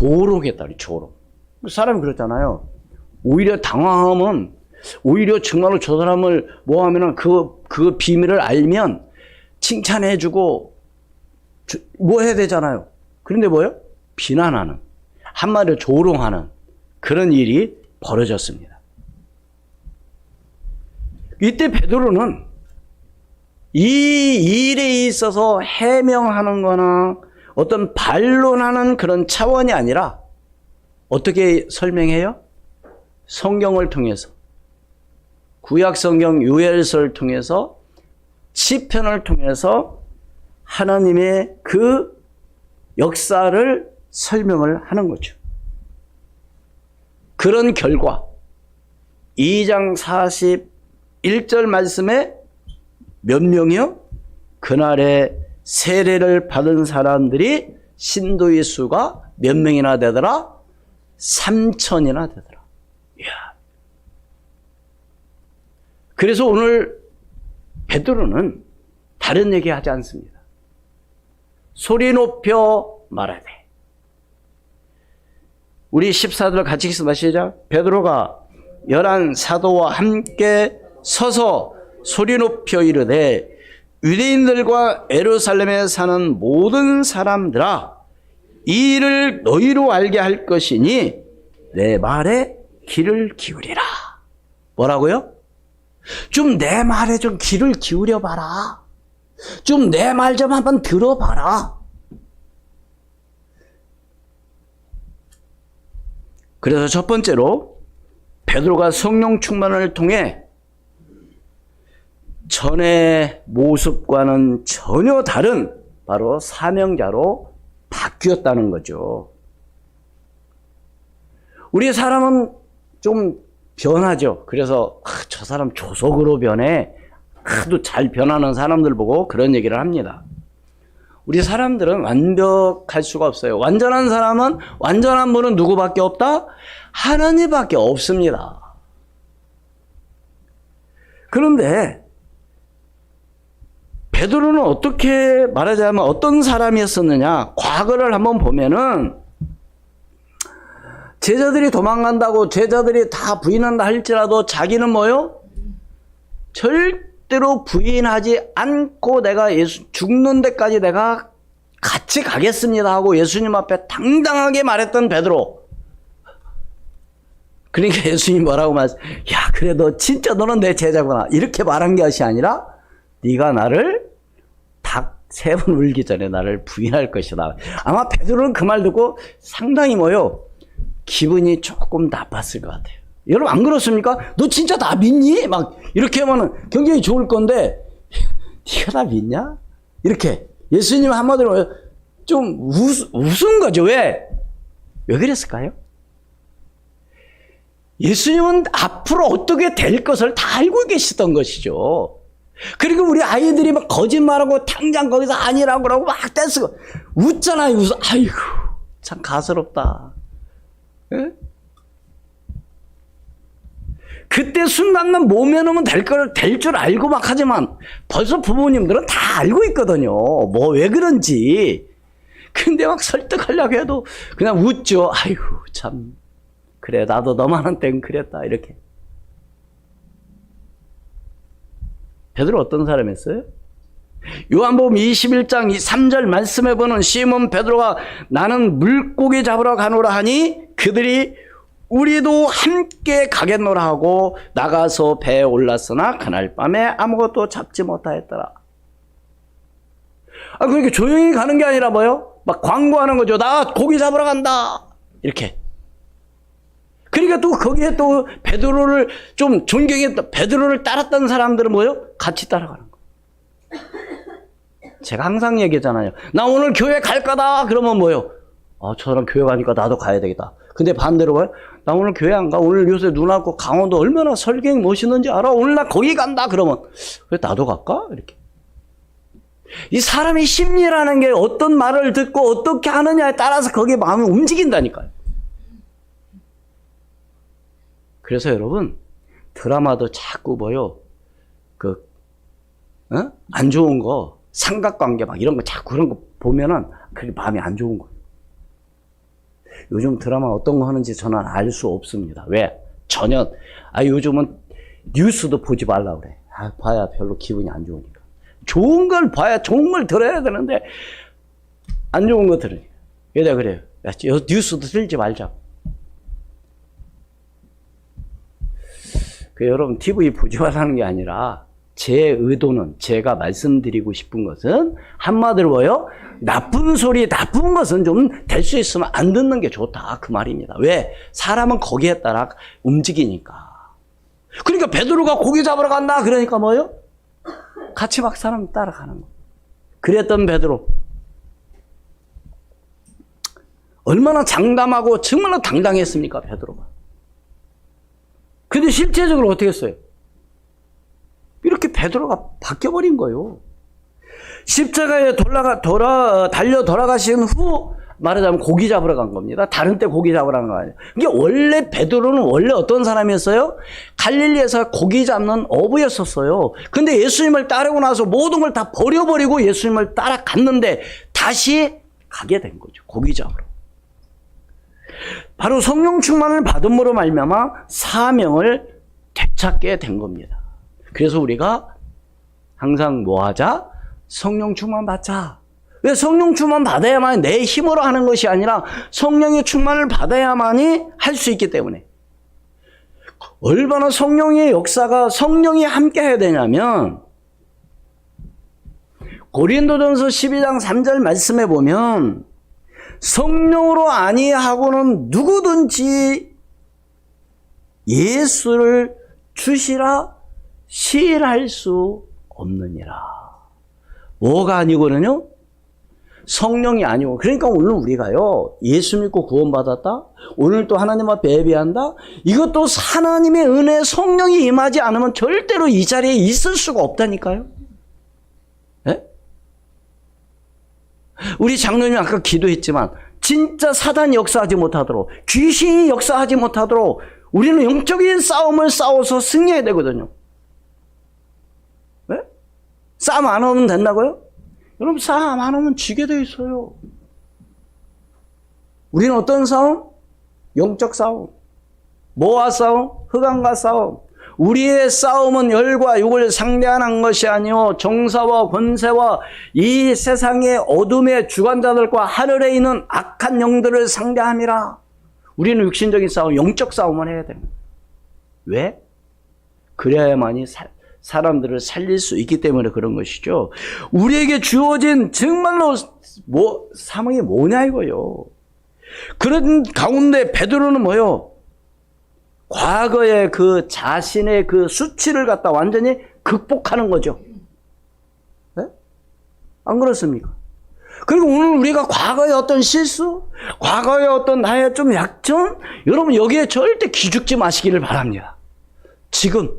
조롱했다. 조롱. 사람이 그렇잖아요. 오히려 당황하면, 오히려 정말로 저 사람을 뭐 하면은 그 비밀을 알면 칭찬해주고 뭐 해야 되잖아요. 그런데 뭐예요? 비난하는, 한마디로 조롱하는 그런 일이 벌어졌습니다. 이때 베드로는 이 일에 있어서 해명하는 거나 어떤 반론하는 그런 차원이 아니라 어떻게 설명해요? 성경을 통해서, 구약 성경 요엘서를 통해서, 시편을 통해서 하나님의 그 역사를 설명을 하는 거죠. 그런 결과 2장 41절 말씀에 몇 명이요? 그날에 세례를 받은 사람들이 신도의 수가 몇 명이나 되더라? 3,000이나 되더라. 이야. 그래서 오늘 베드로는 다른 얘기 하지 않습니다. 소리 높여 말하되. 우리 14절 같이 읽습니다. 시작. 베드로가 11 사도와 함께 서서 소리 높여 이르되 유대인들과 예루살렘에 사는 모든 사람들아, 이 일을 너희로 알게 할 것이니 내 말에 귀를 기울이라. 뭐라고요? 좀 내 말에 좀 귀를 기울여 봐라. 좀 내 말 좀 한번 들어봐라. 그래서 첫 번째로 베드로가 성령 충만을 통해 전의 모습과는 전혀 다른 바로 사명자로 바뀌었다는 거죠. 우리 사람은 좀 변하죠. 그래서 저 사람 조석으로 변해. 하도 잘 변하는 사람들 보고 그런 얘기를 합니다. 우리 사람들은 완벽할 수가 없어요. 완전한 사람은, 완전한 분은 누구밖에 없다? 하나님밖에 없습니다. 그런데 베드로는 어떻게 말하자면 어떤 사람이었었느냐? 과거를 한번 보면은 제자들이 도망간다고 제자들이 다 부인한다 할지라도 자기는 뭐요? 절대로 부인하지 않고 내가 예수 죽는 데까지 내가 같이 가겠습니다 하고 예수님 앞에 당당하게 말했던 베드로. 그러니까 예수님 뭐라고 말했어요? 야, 그래 너 진짜 너는 내 제자구나. 이렇게 말한 것이 아니라 네가 나를 닭 3번 울기 전에 나를 부인할 것이다. 아마 베드로는 그 말 듣고 상당히 뭐요? 기분이 조금 나빴을 것 같아요. 여러분 안 그렇습니까? 너 진짜 나 믿니? 막 이렇게 하면은 굉장히 좋을 건데 네가 나 믿냐? 이렇게 예수님 한마디로 좀 웃은 거죠. 왜 그랬을까요? 예수님은 앞으로 어떻게 될 것을 다 알고 계시던 것이죠. 그리고 우리 아이들이 막 거짓말하고 당장 거기서 아니라고 그러고 막 떼쓰고 웃잖아요. 웃어. 아이고 참 가스럽다. 에? 그때 순간만 모면하면 될 줄 알고 막 하지만 벌써 부모님들은 다 알고 있거든요. 뭐 왜 그런지. 근데 막 설득하려고 해도 그냥 웃죠. 아이고 참 그래 나도 너만한 땐 그랬다 이렇게. 베드로 어떤 사람이었어요? 요한복음 21장 3절 말씀해 보는 시몬 베드로가 나는 물고기 잡으러 가노라 하니 그들이 우리도 함께 가겠노라 하고 나가서 배에 올랐으나 그날 밤에 아무것도 잡지 못하였더라. 그러니까 조용히 가는 게 아니라 뭐요? 막 광고하는 거죠. 나 고기 잡으러 간다. 이렇게. 그러니까 또 거기에 또 베드로를 좀 존경했다. 베드로를 따랐던 사람들은 뭐요? 같이 따라가는 거예요. 제가 항상 얘기하잖아요. 나 오늘 교회 갈 거다. 그러면 뭐요? 저 사람 교회 가니까 나도 가야 되겠다. 근데 반대로 뭐요? 나 오늘 교회 안 가. 오늘 요새 눈 왔고 강원도 얼마나 설경이 멋있는지 알아. 오늘 나 거기 간다. 그러면 왜 나도 갈까? 이렇게. 이 사람의 심리라는 게 어떤 말을 듣고 어떻게 하느냐에 따라서 거기에 마음이 움직인다니까요. 그래서 여러분 드라마도 자꾸 뭐요? 안 좋은 거 삼각관계 막 이런 거 자꾸 그런 거 보면은 그게 마음이 안 좋은 거예요. 요즘 드라마 어떤 거 하는지 저는 알 수 없습니다. 왜? 전혀 요즘은 뉴스도 보지 말라 그래. 봐야 별로 기분이 안 좋으니까. 좋은 걸 봐야 좋은 걸 들어야 되는데 안 좋은 거 들으니까. 왜냐 그래요? 뉴스도 들지 말자. 여러분 TV 보지 말라는 게 아니라 제 의도는, 제가 말씀드리고 싶은 것은 한마디로 뭐예요? 나쁜 소리, 나쁜 것은 좀 될 수 있으면 안 듣는 게 좋다, 그 말입니다. 왜? 사람은 거기에 따라 움직이니까. 그러니까 베드로가 고기 잡으러 간다 그러니까 뭐예요? 같이 막 사람 따라가는 거. 그랬던 베드로 얼마나 장담하고 정말로 당당했습니까, 베드로가. 근데 실제적으로 어떻게 했어요? 이렇게 베드로가 바뀌어버린 거예요. 십자가에 달려 돌아가신 후 말하자면 고기 잡으러 간 겁니다. 다른 때 고기 잡으러 간 거 아니에요. 이게 원래 베드로는 원래 어떤 사람이었어요? 갈릴리에서 고기 잡는 어부였었어요. 근데 예수님을 따르고 나서 모든 걸 다 버려버리고 예수님을 따라갔는데 다시 가게 된 거죠. 고기 잡으러. 바로 성령 충만을 받음으로 말미암아 사명을 되찾게 된 겁니다. 그래서 우리가 항상 뭐 하자? 성령 충만 받자. 왜? 성령 충만 받아야만 내 힘으로 하는 것이 아니라 성령의 충만을 받아야만이 할 수 있기 때문에. 얼마나 성령의 역사가 성령이 함께 해야 되냐면 고린도전서 12장 3절 말씀에 보면 성령으로 아니하고는 누구든지 예수를 주시라 시인할 수 없느니라. 뭐가 아니고는요? 성령이 아니고. 그러니까 오늘 우리가요, 예수 믿고 구원받았다? 오늘 또 하나님 앞에 예배한다? 이것도 하나님의 은혜, 성령이 임하지 않으면 절대로 이 자리에 있을 수가 없다니까요? 네? 우리 장로님 아까 기도했지만 진짜 사단이 역사하지 못하도록, 귀신이 역사하지 못하도록 우리는 영적인 싸움을 싸워서 승리해야 되거든요. 네? 싸움 안 하면 된다고요? 여러분, 싸움 안 하면 지게 돼 있어요. 우리는 어떤 싸움? 영적 싸움. 뭐와 싸움? 흑암과 싸움. 우리의 싸움은 열과 육을 상대하는 것이 아니요 정사와 권세와 이 세상의 어둠의 주관자들과 하늘에 있는 악한 영들을 상대함이라. 우리는 육신적인 싸움, 영적 싸움을 해야 됩니다. 왜? 그래야만이 사람들을 살릴 수 있기 때문에 그런 것이죠. 우리에게 주어진 정말로 사명이 뭐냐 이거요. 그런 가운데 베드로는 뭐요? 과거의 그 자신의 그 수치를 갖다 완전히 극복하는 거죠. 네? 안 그렇습니까? 그리고 오늘 우리가 과거의 어떤 실수, 과거의 어떤 나의 좀 약점, 여러분 여기에 절대 기죽지 마시기를 바랍니다. 지금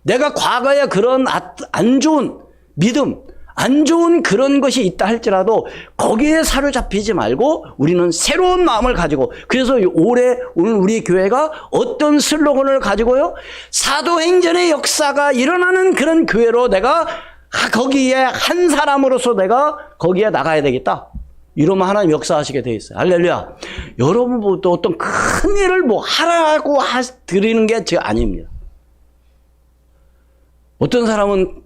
내가 과거에 그런 안 좋은 믿음, 안 좋은 그런 것이 있다 할지라도 거기에 사로잡히지 말고 우리는 새로운 마음을 가지고, 그래서 오늘 우리 교회가 어떤 슬로건을 가지고요? 사도행전의 역사가 일어나는 그런 교회로 내가 거기에 한 사람으로서 내가 거기에 나가야 되겠다. 이러면 하나님 역사하시게 돼 있어요. 할렐루야. 여러분도 어떤 큰 일을 뭐 하라고 드리는 게 제가 아닙니다. 어떤 사람은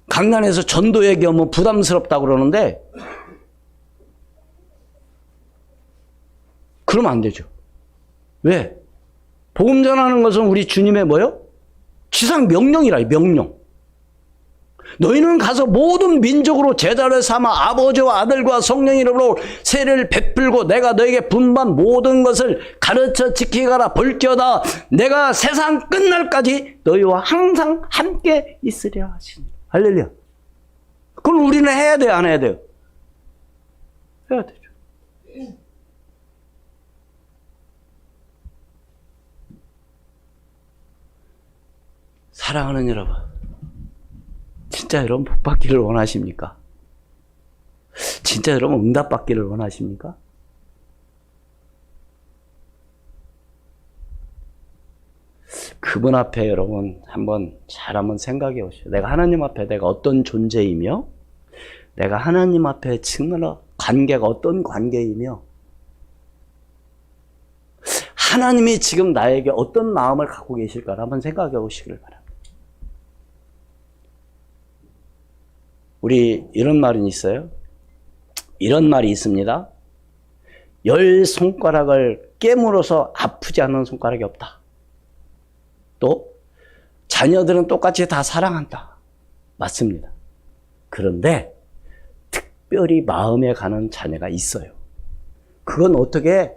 강단에서 전도 얘기하면 부담스럽다고 그러는데 그러면 안 되죠. 왜? 복음 전하는 것은 우리 주님의 뭐요? 지상 명령이라, 명령. 너희는 가서 모든 민족으로 제자를 삼아 아버지와 아들과 성령의 이름으로 세례를 베풀고 내가 너에게 분반 모든 것을 가르쳐 지키게 하라. 볼지어다 내가 세상 끝날까지 너희와 항상 함께 있으리라 하시니. 할렐루야. 그걸 우리는 해야 돼요, 안 해야 돼요? 해야 되죠. 사랑하는 여러분, 진짜 여러분 복 받기를 원하십니까? 진짜 여러분 응답 받기를 원하십니까? 그분 앞에 여러분 잘 한번 생각해 보시죠. 내가 하나님 앞에 내가 어떤 존재이며, 내가 하나님 앞에 정말 관계가 어떤 관계이며, 하나님이 지금 나에게 어떤 마음을 갖고 계실까를 한번 생각해 보시길 바랍니다. 우리 이런 말은 있어요. 이런 말이 있습니다. 10손가락을 깨물어서 아프지 않는 손가락이 없다. 또 자녀들은 똑같이 다 사랑한다. 맞습니다. 그런데 특별히 마음에 가는 자녀가 있어요. 그건 어떻게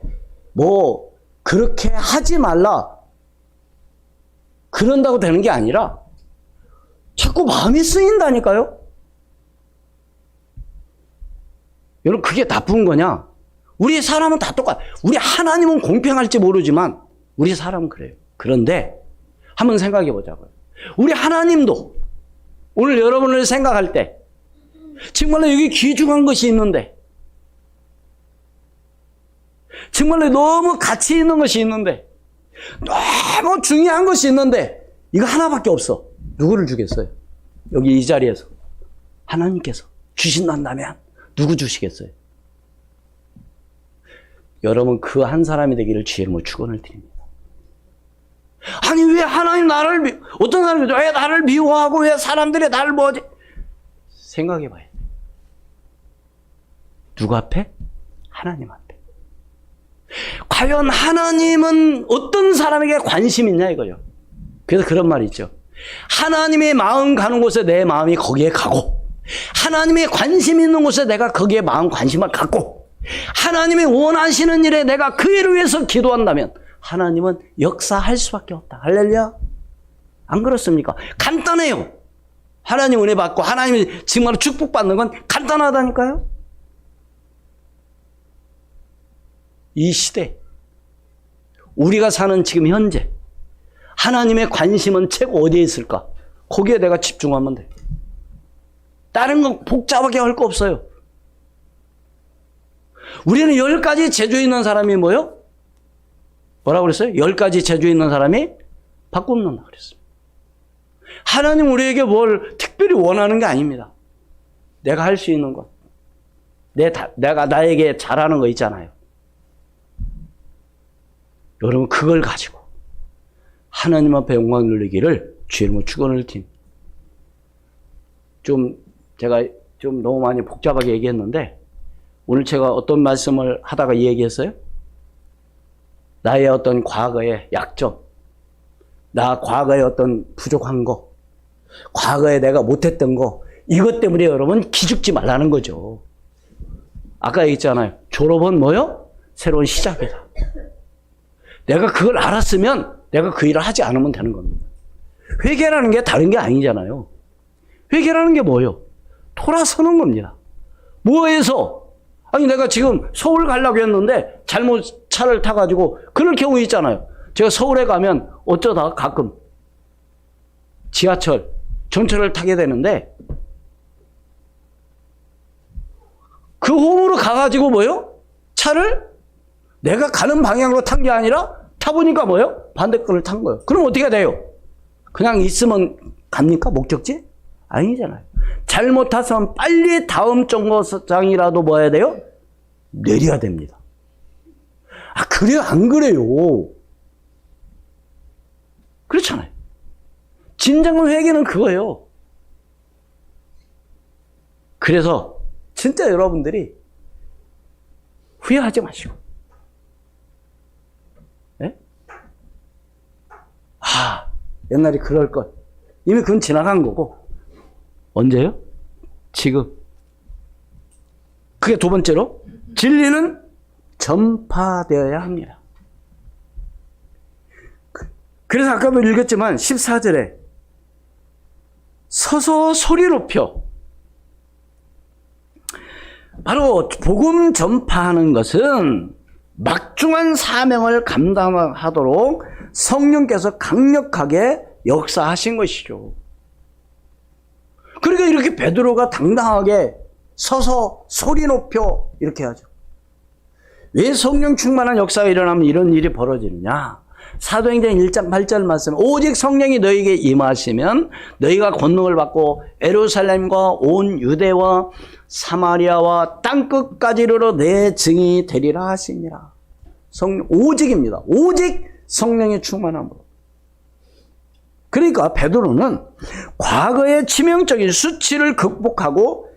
그렇게 하지 말라 그런다고 되는 게 아니라 자꾸 마음이 쓰인다니까요. 여러분, 그게 나쁜 거냐? 우리 사람은 다 똑같아. 우리 하나님은 공평할지 모르지만 우리 사람은 그래요. 그런데 한번 생각해 보자고요. 우리 하나님도 오늘 여러분을 생각할 때 정말로 여기 귀중한 것이 있는데, 정말로 너무 가치 있는 것이 있는데, 너무 중요한 것이 있는데 이거 하나밖에 없어. 누구를 주겠어요? 여기 이 자리에서 하나님께서 주신다면 누구 주시겠어요? 여러분, 그 한 사람이 되기를 주의 이름으로 축원을 드립니다. 아니, 왜 하나님 어떤 사람이 왜 나를 미워하고 왜 사람들이 나를 뭐지? 생각해 봐야 돼. 누구 앞에? 하나님 앞에. 과연 하나님은 어떤 사람에게 관심 있냐 이거요. 그래서 그런 말이 있죠. 하나님의 마음 가는 곳에 내 마음이 거기에 가고, 하나님의 관심 있는 곳에 내가 거기에 마음 관심을 갖고, 하나님이 원하시는 일에 내가 그 일을 위해서 기도한다면 하나님은 역사할 수밖에 없다. 할렐루야. 안 그렇습니까? 간단해요. 하나님 은혜 받고 하나님이 정말 축복받는 건 간단하다니까요. 이 시대, 우리가 사는 지금 현재 하나님의 관심은 최고 어디에 있을까? 거기에 내가 집중하면 돼. 다른 건 복잡하게 할 거 없어요. 우리는 10가지 재주 있는 사람이 뭐요? 뭐라고 그랬어요? 10가지 재주 있는 사람이 밥 굽는다 그랬습니다. 하나님 우리에게 뭘 특별히 원하는 게 아닙니다. 내가 할 수 있는 것. 내가 나에게 잘하는 거 있잖아요. 여러분, 그걸 가지고 하나님 앞에 영광 누리기를 주의 이름으로 축원을 드립니다. 제가 너무 많이 복잡하게 얘기했는데, 오늘 제가 어떤 말씀을 하다가 이 얘기했어요? 나의 어떤 과거의 약점, 나 과거에 어떤 부족한 거, 과거에 내가 못했던 거, 이것 때문에 여러분 기죽지 말라는 거죠. 아까 얘기했잖아요. 졸업은 뭐요? 새로운 시작이다. 내가 그걸 알았으면 내가 그 일을 하지 않으면 되는 겁니다. 회개라는 게 다른 게 아니잖아요. 회개라는 게 뭐예요? 돌아서는 겁니다. 뭐해서? 아니, 내가 지금 서울 가려고 했는데 잘못 차를 타가지고 그럴 경우 있잖아요. 제가 서울에 가면 어쩌다 가끔 지하철, 전철을 타게 되는데 그 홈으로 가가지고 뭐예요? 차를 내가 가는 방향으로 탄 게 아니라 타보니까 뭐예요? 반대편을 탄 거예요. 그럼 어떻게 돼요? 그냥 있으면 갑니까? 목적지? 아니잖아요. 잘못 타서는 빨리 다음 정거장이라도 뭐 해야 돼요? 내려야 됩니다. 그래요? 안 그래요? 그렇잖아요. 진정한 회개는 그거예요. 그래서 진짜 여러분들이 후회하지 마시고, 네? 옛날에 그럴 것. 이미 그건 지나간 거고. 언제요? 지금. 그게 두 번째로, 진리는 전파되어야 합니다. 그래서 아까도 읽었지만 14절에 서서 소리 높여, 바로 복음 전파하는 것은 막중한 사명을 감당하도록 성령께서 강력하게 역사하신 것이죠. 그러니까 이렇게 베드로가 당당하게 서서 소리 높여 이렇게 하죠. 왜 성령 충만한 역사가 일어나면 이런 일이 벌어지느냐? 사도행전 1장 8절 말씀, 오직 성령이 너희에게 임하시면 너희가 권능을 받고 예루살렘과 온 유대와 사마리아와 땅끝까지 이르러 내 증인이 되리라 하시니라. 오직입니다. 오직 성령의 충만함으로. 그러니까 베드로는 과거의 치명적인 수치를 극복하고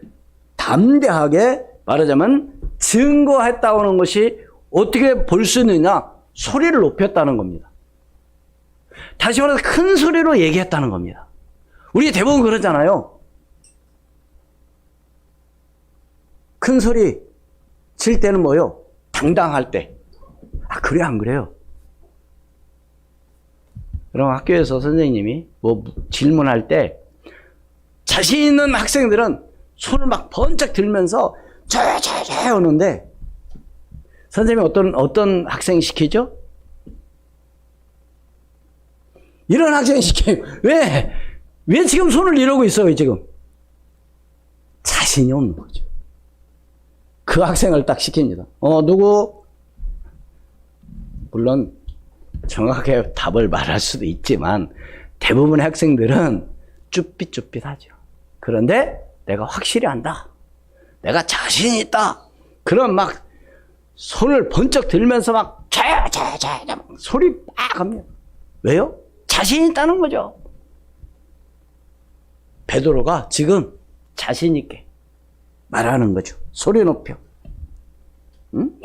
담대하게 말하자면 증거했다는 것이 어떻게 볼 수 있느냐? 소리를 높였다는 겁니다. 다시 말해서 큰 소리로 얘기했다는 겁니다. 우리 대부분 그러잖아요. 큰 소리 칠 때는 뭐요? 당당할 때. 아, 그래, 안 그래요? 그럼 학교에서 선생님이 뭐 질문할 때 자신 있는 학생들은 손을 막 번쩍 들면서 저요 오는데 선생님이 어떤 학생 시키죠? 이런 학생 시켜요. 왜 지금 손을 이러고 있어요, 지금? 자신이 없는 거죠. 그 학생을 딱 시킵니다. 누구? 물론 정확하게 답을 말할 수도 있지만 대부분의 학생들은 쭈삣쭈삣하죠. 그런데 내가 확실히 안다. 내가 자신 있다. 그럼 막 손을 번쩍 들면서 막 저요 소리 막 합니다. 왜요? 자신 있다는 거죠. 베드로가 지금 자신 있게 말하는 거죠. 소리 높여. 응?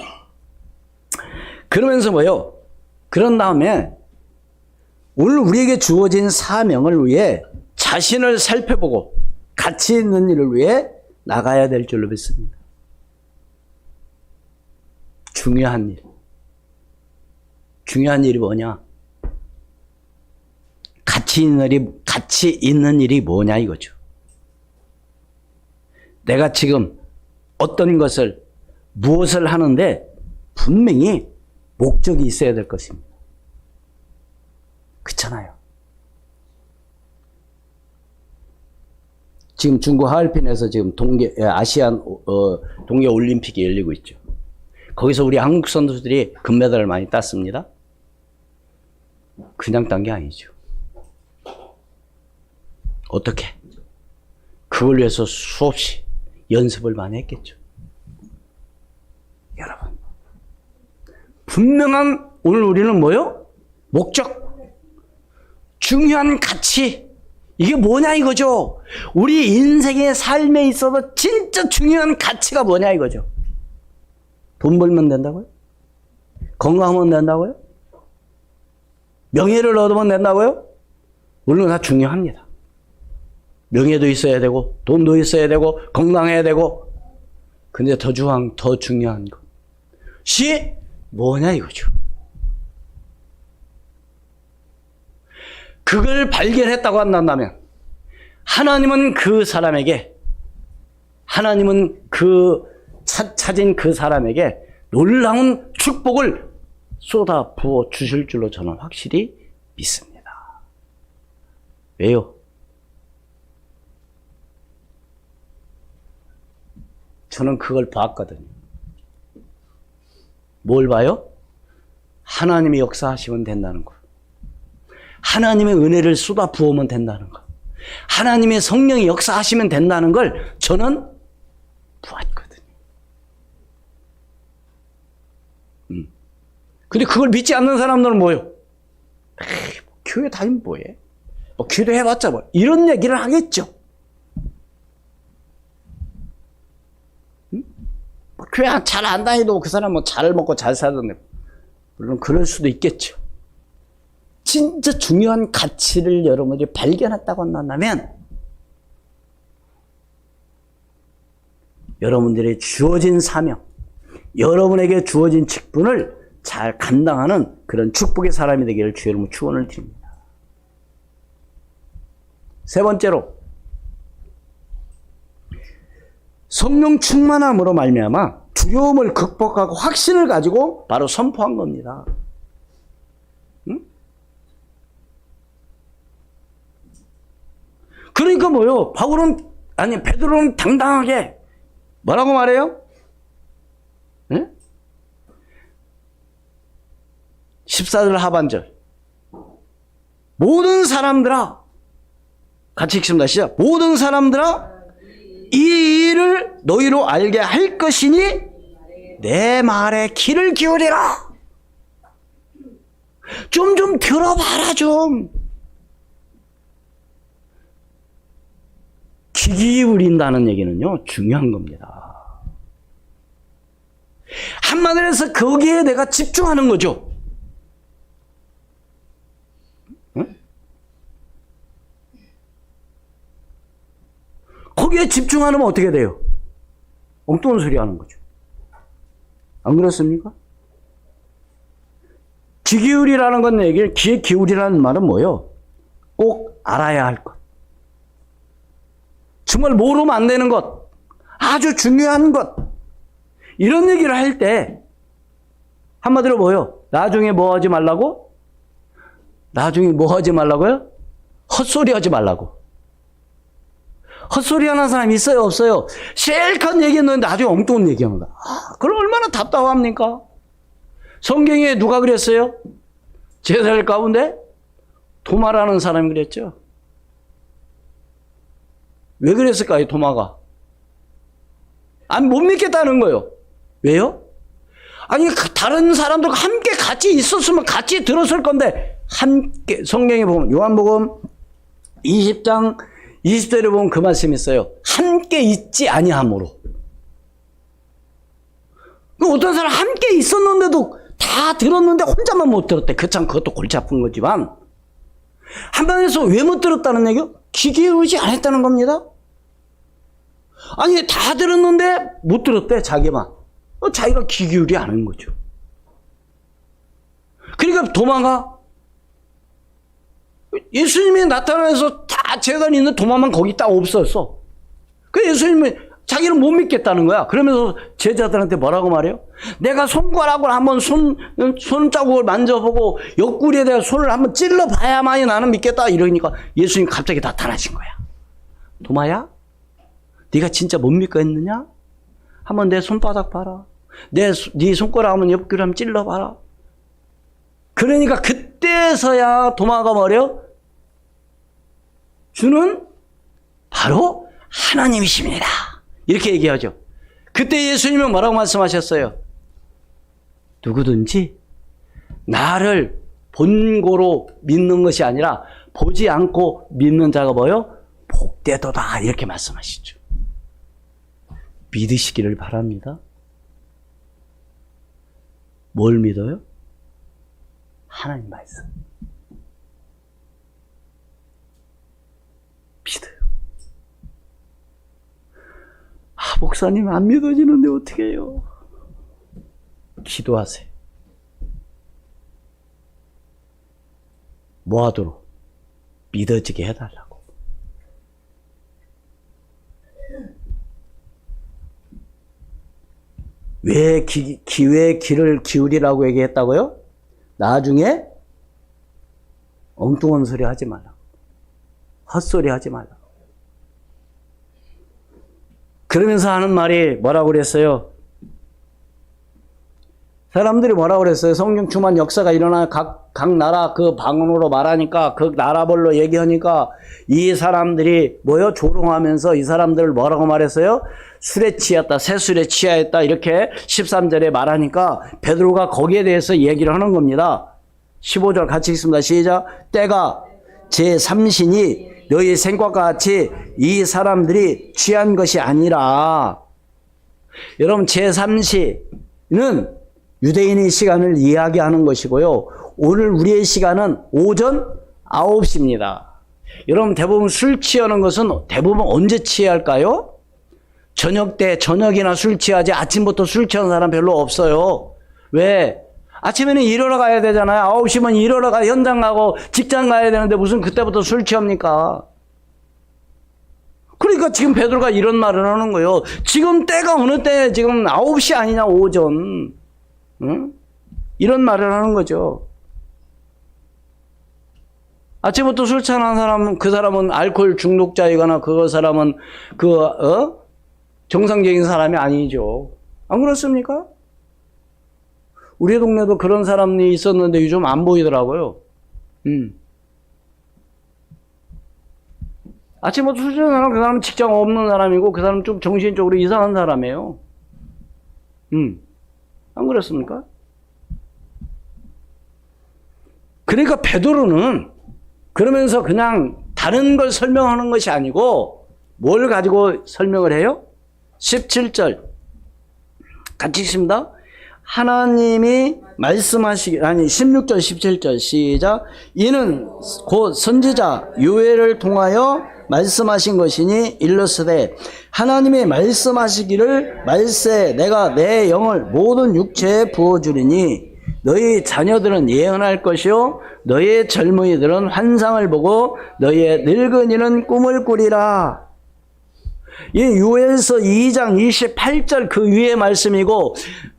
그러면서 뭐요? 그런 다음에 오늘 우리에게 주어진 사명을 위해 자신을 살펴보고 가치 있는 일을 위해 나가야 될 줄로 믿습니다. 중요한 일. 중요한 일이 뭐냐? 가치 있는 일이 뭐냐 이거죠. 내가 지금 어떤 것을, 무엇을 하는데 분명히 목적이 있어야 될 것입니다. 그렇잖아요. 지금 중국 하얼빈에서 지금 아시안 동계 올림픽이 열리고 있죠. 거기서 우리 한국 선수들이 금메달을 많이 땄습니다. 그냥 딴 게 아니죠. 어떻게? 그걸 위해서 수없이 연습을 많이 했겠죠. 여러분, 분명한 오늘 우리는 뭐요? 목적, 중요한 가치, 이게 뭐냐 이거죠. 우리 인생의 삶에 있어서 진짜 중요한 가치가 뭐냐 이거죠. 돈 벌면 된다고요? 건강하면 된다고요? 명예를 얻으면 된다고요? 물론 다 중요합니다. 명예도 있어야 되고 돈도 있어야 되고 건강해야 되고, 근데 더 중요한 것이 뭐냐 이거죠. 그걸 발견했다고 한다면 하나님은 그 찾은 그 사람에게 놀라운 축복을 쏟아 부어 주실 줄로 저는 확실히 믿습니다. 왜요? 저는 그걸 봤거든요. 뭘 봐요? 하나님이 역사하시면 된다는 거. 하나님의 은혜를 쏟아 부으면 된다는 거. 하나님의 성령이 역사하시면 된다는 걸 저는 보았거든요. 근데 그걸 믿지 않는 사람들은 뭐예요? 교회 다니면 뭐해? 기도해봤자 뭐 이런 얘기를 하겠죠. 교회 잘 안 다니도 그 사람 잘 먹고 잘 살던데, 물론 그럴 수도 있겠죠. 진짜 중요한 가치를 여러분들이 발견했다고 한다면 여러분들의 주어진 사명, 여러분에게 주어진 직분을 잘 감당하는 그런 축복의 사람이 되기를 주의 이름으로 축원을 드립니다. 세 번째로, 성령 충만함으로 말미암아 두려움을 극복하고 확신을 가지고 바로 선포한 겁니다. 응? 그러니까 뭐요? 베드로는 당당하게 뭐라고 말해요? 응? 14절 하반절. 모든 사람들아, 같이 읽습니다. 시작. 모든 사람들아, 이 일을 너희로 알게 할 것이니 내 말에 귀를 기울이라. 좀 들어봐라 좀. 귀 기울인다는 얘기는요, 중요한 겁니다. 한마디로 해서 거기에 내가 집중하는 거죠. 응? 거기에 집중하면 어떻게 돼요? 엉뚱한 소리 하는 거죠. 안 그렇습니까? 귀 기울이라는 건 얘기를, 귀에 기울이라는 말은 뭐예요? 꼭 알아야 할 것. 정말 모르면 안 되는 것. 아주 중요한 것. 이런 얘기를 할 때, 한마디로 뭐예요? 나중에 뭐 하지 말라고? 나중에 뭐 하지 말라고요? 헛소리 하지 말라고. 헛소리 하는 사람 있어요, 없어요? 실컷 얘기했는데 나중에 엉뚱한 얘기하는 거야. 그럼 얼마나 답답합니까? 성경에 누가 그랬어요? 제자들 가운데 도마라는 사람이 그랬죠. 왜 그랬을까요, 도마가? 아니, 못 믿겠다는 거예요. 왜요? 아니, 다른 사람들과 함께 같이 있었으면 같이 들었을 건데, 함께, 성경에 보면, 요한복음 20장 20절에 보면 그 말씀이 있어요. 함께 있지 아니함으로. 어떤 사람 함께 있었는데도 다 들었는데 혼자만 못 들었대. 참 그것도 골치 아픈 거지만, 한반에서 왜 못 들었다는 얘기요? 귀 기울이지 않았다는 겁니다. 아니, 다 들었는데 못 들었대, 자기만. 자기가 귀 기울이 않은 거죠. 그러니까 도마가 예수님이 나타나서 다 재단이 있는 도마만 거기 딱 없었어. 그 예수님이 자기는 못 믿겠다는 거야. 그러면서 제자들한테 뭐라고 말해요? 내가 손가락을 한번 손자국을 만져보고 옆구리에 대해 손을 한번 찔러봐야만이 나는 믿겠다. 이러니까 예수님 갑자기 나타나신 거야. 도마야? 네가 진짜 못 믿겠느냐? 한번 내 손바닥 봐라. 네 손가락 한번 옆구리 한번 찔러봐라. 그러니까 그때서야 도마가 뭐래요? 주는 바로 하나님이십니다. 이렇게 얘기하죠. 그때 예수님은 뭐라고 말씀하셨어요? 누구든지 나를 본고로 믿는 것이 아니라 보지 않고 믿는 자가 뭐요? 복되도다. 이렇게 말씀하시죠. 믿으시기를 바랍니다. 뭘 믿어요? 하나님 말씀. 믿어요. 목사님 안 믿어지는데 어떻게 해요? 기도하세요. 뭐 하도록? 믿어지게 해달라고. 왜 귀에 귀를 기울이라고 얘기했다고요? 나중에 엉뚱한 소리 하지 말라고. 헛소리 하지 말라고. 그러면서 하는 말이 뭐라고 그랬어요? 사람들이 뭐라고 그랬어요? 성령 충만 역사가 일어나 각 나라 그 방언으로 말하니까 그 나라별로 얘기하니까 이 사람들이 뭐요? 조롱하면서 이 사람들을 뭐라고 말했어요? 술에 취했다, 새술에 취하였다 이렇게 13절에 말하니까 베드로가 거기에 대해서 얘기를 하는 겁니다. 15절 같이 읽습니다. 시작. 때가 제3신이 너희 생각과 같이 이 사람들이 취한 것이 아니라, 여러분 제3시는 유대인의 시간을 이야기하는 것이고요. 오늘 우리의 시간은 오전 9시입니다. 여러분 대부분 술 취하는 것은 대부분 언제 취할까요? 저녁 때, 저녁이나 술 취하지 아침부터 술 취하는 사람 별로 없어요. 왜? 아침에는 일하러 가야 되잖아요. 9시면 일하러 가, 현장 가고 직장 가야 되는데 무슨 그때부터 술 취합니까? 그러니까 지금 베드로가 이런 말을 하는 거예요. 지금 때가 어느 때 지금 9시 아니냐, 오전. 응? 이런 말을 하는 거죠. 아침부터 술 취하는 사람은, 그 사람은 알코올 중독자이거나 그 사람은 정상적인 사람이 아니죠. 안 그렇습니까? 우리 동네도 그런 사람이 있었는데 요즘 안 보이더라고요. 아침부터 술 취하는 사람, 그 사람은 직장 없는 사람이고 그 사람은 좀 정신적으로 이상한 사람이에요. 안 그렇습니까? 그러니까 베드로는 그러면서 그냥 다른 걸 설명하는 것이 아니고 뭘 가지고 설명을 해요? 17절 같이 읽습니다. 하나님이 말씀하시기, 아니 16절 17절 시작. 이는 곧 선지자 요엘을 통하여 말씀하신 것이니 일러스되 하나님이 말씀하시기를 말세 내가 내 영을 모든 육체에 부어주리니 너희 자녀들은 예언할 것이요 너희의 젊은이들은 환상을 보고 너희의 늙은이는 꿈을 꾸리라. 이 요엘서 2장 28절 그 위의 말씀이고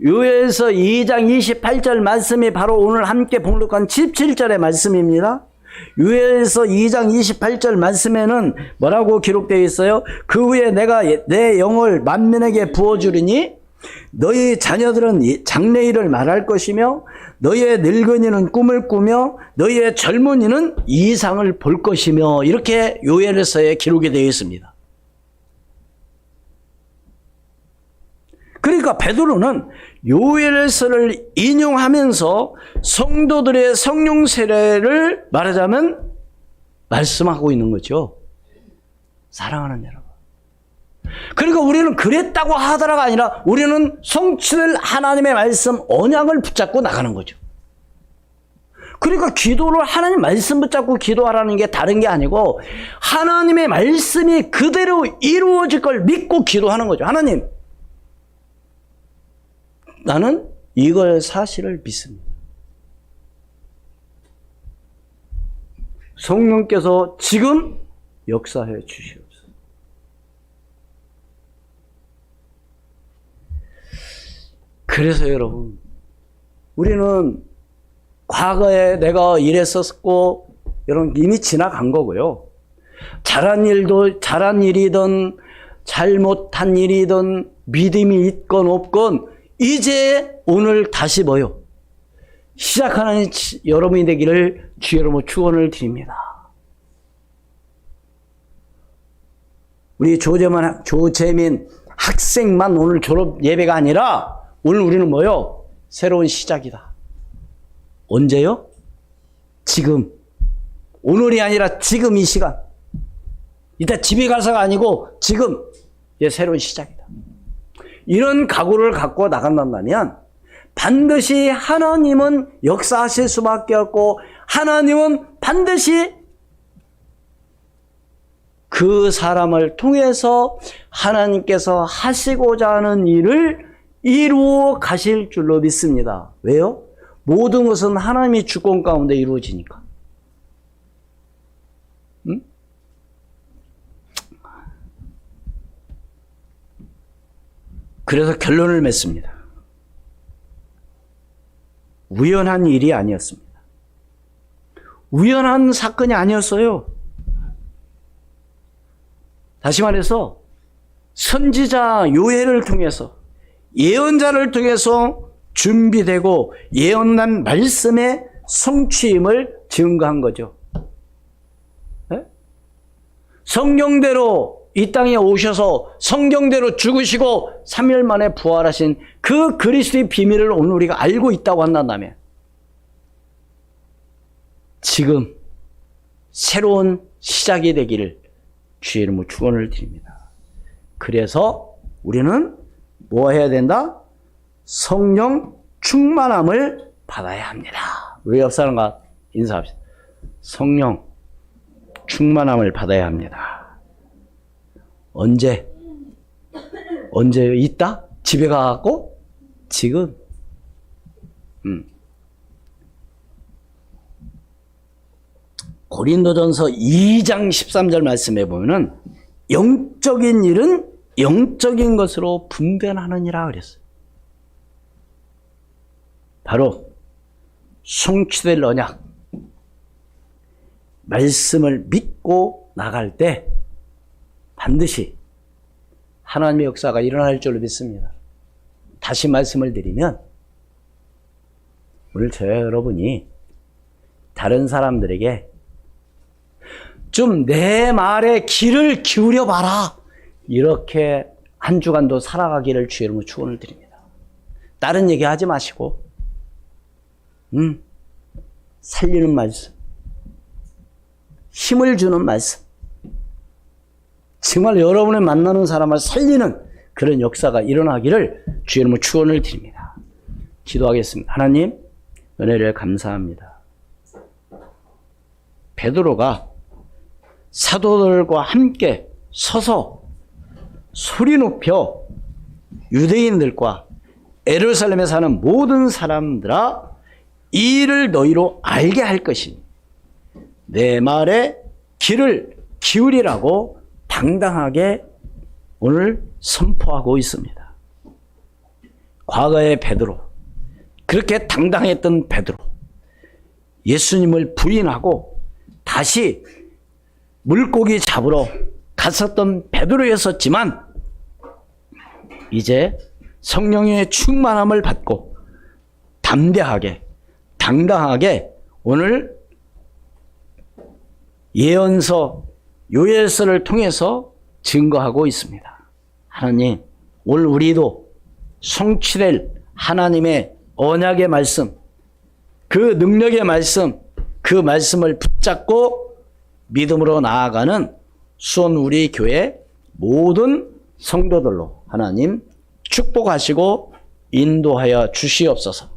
요엘서 2장 28절 말씀이 바로 오늘 함께 봉독한 17절의 말씀입니다. 요엘서 2장 28절 말씀에는 뭐라고 기록되어 있어요? 그 후에 내가 내 영을 만민에게 부어주리니 너희 자녀들은 장래일을 말할 것이며 너희의 늙은이는 꿈을 꾸며 너희의 젊은이는 이상을 볼 것이며 이렇게 요엘서에 기록이 되어 있습니다. 그러니까 베드로는 요엘서를 인용하면서 성도들의 성령 세례를 말하자면 말씀하고 있는 거죠. 사랑하는 여러분. 그러니까 우리는 그랬다고 하더라가 아니라 우리는 성취될 하나님의 말씀 언약을 붙잡고 나가는 거죠. 그러니까 기도를 하나님 말씀 붙잡고 기도하라는 게 다른 게 아니고 하나님의 말씀이 그대로 이루어질 걸 믿고 기도하는 거죠. 하나님, 나는 이걸 사실을 믿습니다. 성령께서 지금 역사해 주시옵소서. 그래서 여러분, 우리는 과거에 내가 이랬었고 여러분 이미 지나간 거고요. 잘한 일이든 잘못한 일이든 믿음이 있건 없건 이제 오늘 다시 뭐요? 시작하는 여러분이 되기를 주의 이름으로 축원을 드립니다. 우리 조재민 학생만 오늘 졸업 예배가 아니라 오늘 우리는 뭐요? 새로운 시작이다. 언제요? 지금. 오늘이 아니라 지금 이 시간. 이따 집에 가서가 아니고 지금 이제 새로운 시작이다. 이런 각오를 갖고 나간다면 반드시 하나님은 역사하실 수밖에 없고 하나님은 반드시 그 사람을 통해서 하나님께서 하시고자 하는 일을 이루어 가실 줄로 믿습니다. 왜요? 모든 것은 하나님의 주권 가운데 이루어지니까. 응? 그래서 결론을 맺습니다. 우연한 일이 아니었습니다. 우연한 사건이 아니었어요. 다시 말해서 선지자 요엘을 통해서 예언자를 통해서 준비되고 예언난 말씀의 성취임을 증거한 거죠. 네? 성경대로 이 땅에 오셔서 성경대로 죽으시고 3일 만에 부활하신 그 그리스도의 비밀을 오늘 우리가 알고 있다고 한다면 지금 새로운 시작이 되기를 주의 이름으로 축원을 드립니다. 그래서 우리는 뭐 해야 된다? 성령 충만함을 받아야 합니다. 우리 옆 사람과 인사합시다. 성령 충만함을 받아야 합니다. 언제? 언제요? 이따? 집에 가갖고? 지금? 고린도전서 2장 13절 말씀해 보면은 영적인 일은 영적인 것으로 분별하느니라 그랬어요. 바로 성취될 언약, 말씀을 믿고 나갈 때 반드시 하나님의 역사가 일어날 줄로 믿습니다. 다시 말씀을 드리면 오늘 저와 여러분이 다른 사람들에게 좀 내 말에 귀를 기울여 봐라, 이렇게 한 주간도 살아가기를 주의 이름으로 축원을 드립니다. 다른 얘기 하지 마시고 살리는 말씀, 힘을 주는 말씀, 정말 여러분의 만나는 사람을 살리는 그런 역사가 일어나기를 주의 이름으로 축원을 드립니다. 기도하겠습니다. 하나님, 은혜를 감사합니다. 베드로가 사도들과 함께 서서 소리 높여 유대인들과 예루살렘에 사는 모든 사람들아, 이 일을 너희로 알게 할 것이니 내 말에 귀를 기울이라고 당당하게 오늘 선포하고 있습니다. 과거의 베드로, 그렇게 당당했던 베드로, 예수님을 부인하고 다시 물고기 잡으러 갔었던 베드로였었지만 이제 성령의 충만함을 받고 담대하게, 당당하게 오늘 예언서, 요엘서를 통해서 증거하고 있습니다. 하나님, 오늘 우리도 성취될 하나님의 언약의 말씀, 그 능력의 말씀, 그 말씀을 붙잡고 믿음으로 나아가는 수원 우리 교회 모든 성도들로 하나님 축복하시고 인도하여 주시옵소서.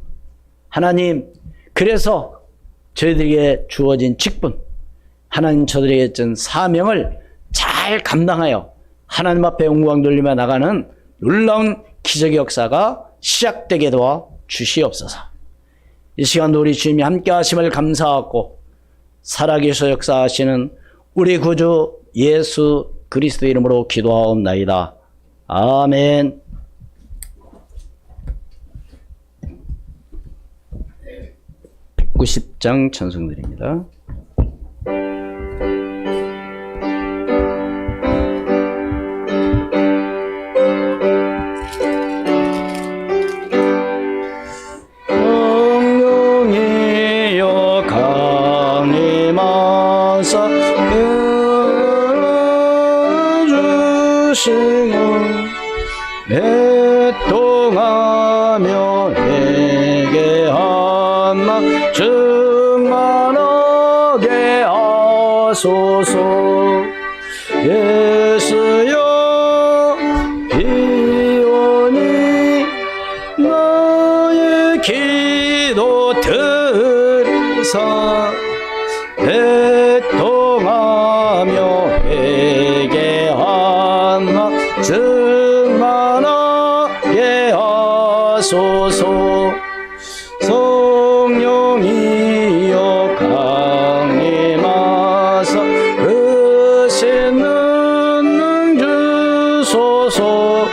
하나님, 그래서 저희들에게 주어진 직분, 하나님 저들에게 준 사명을 잘 감당하여 하나님 앞에 영광 돌리며 나가는 놀라운 기적의 역사가 시작되게 도와 주시옵소서. 이 시간도 우리 주님이 함께 하심을 감사하고 살아계셔 역사하시는 우리 구주 예수 그리스도 이름으로 기도하옵나이다. 아멘. 190장 찬송드립니다. 애통하며 회개하나 충만하게 하소서. 예수여 비오니 나의 기도 들으사 애통하며 회개하나 충만하게 하소서. 성령이여 강림하사 크신 능력 주소서.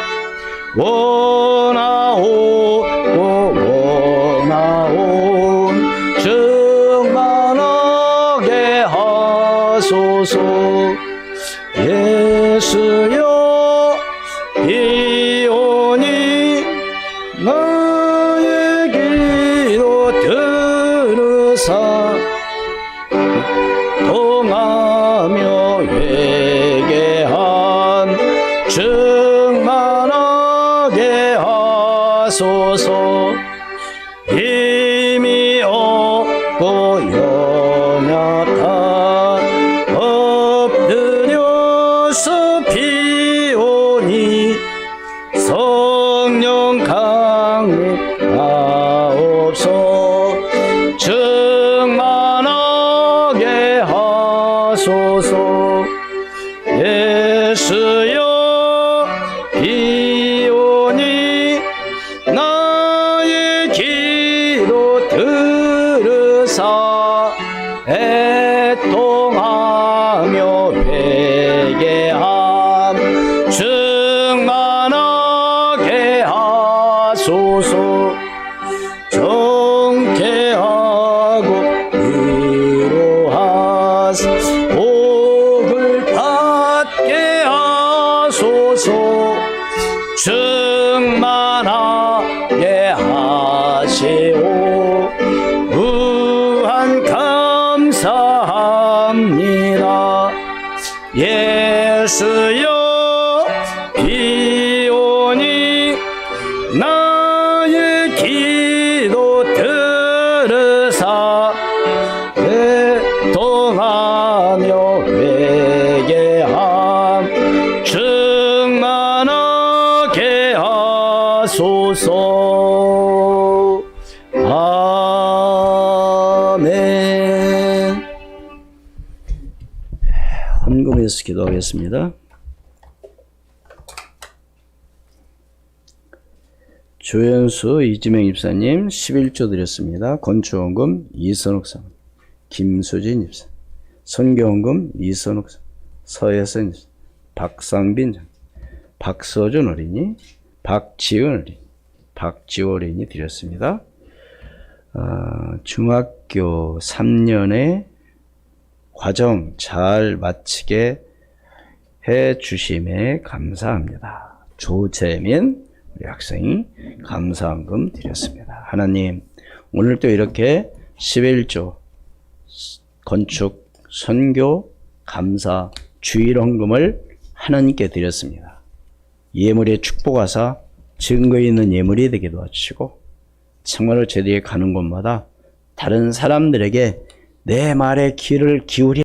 원하온 충만하게 하소서. 예수여 비오니 나의 기도 들으사 통하며 회개한 충만하게 하소서. 힘이 없고 연약한 엎드려서 비오니 성령 강림하옵소. 충만하게 하소서. 예수여 비오니 나의 기도 들으사 애통하며 회개함 충만하게 하소서. 정케하고 위로하사 복을 받게 하소서. 충만하게 하시오. 무한 감사합니다. 예수여 비오니 나의 기도 들으사 아멘. 헌금해서 기도하겠습니다. 조연수 이지명 입사님 11조 드렸습니다. 건축헌금 이선옥 사모, 김수진 입사, 선교헌금 이선옥 사모, 서혜선 입사, 박상빈 장, 박서준 어린이, 박지은 어린이, 박지호 어린이 드렸습니다. 중학교 3년의 과정 잘 마치게 해 주심에 감사합니다. 조재민 우리 학생이 감사헌금 드렸습니다. 하나님, 오늘 또 이렇게 11조 건축, 선교, 감사, 주일헌금을 하나님께 드렸습니다. 예물의 축복하사 증거 있는 예물이 되게 도와주시고 정말로 제디에 가는 곳마다 다른 사람들에게 내 말에 귀를 기울여